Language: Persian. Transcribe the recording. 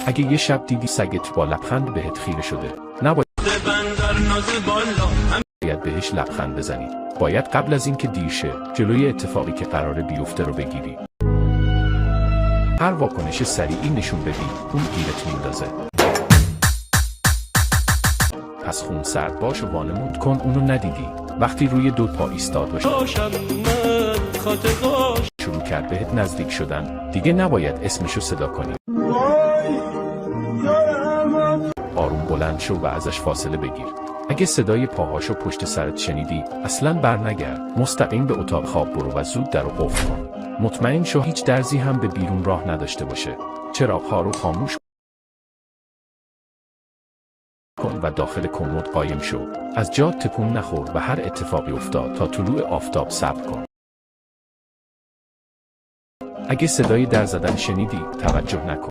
اگه یه شب دیدی سگت با لبخند بهت خیره شده، نباید بهش لبخند بزنی. باید قبل از اینکه دیر شه جلوی اتفاقی که قراره بیفته رو بگیری. هر واکنش سریعی نشون بدی اون گیرت میندازه. پس خون سرد باش و وانمود کن اونو ندیدی. وقتی روی دو پا ایستاد باشه شروع کرد بهت نزدیک شدن، دیگه نباید اسمشو صدا کنی. آروم بلند شو و ازش فاصله بگیر. اگه صدای پاهاشو پشت سرت شنیدی اصلاً برنگرد. مستقیم به اتاق خواب برو و زود درو قفل کن. مطمئن شو هیچ درزی هم به بیرون راه نداشته باشه. چراغ‌ها رو خاموش کن و داخل کمد قایم شو. از جات تکون نخور و هر اتفاقی افتاد تا طلوع آفتاب صبر کن. اگه صدای در زدن شنیدی توجه نکن.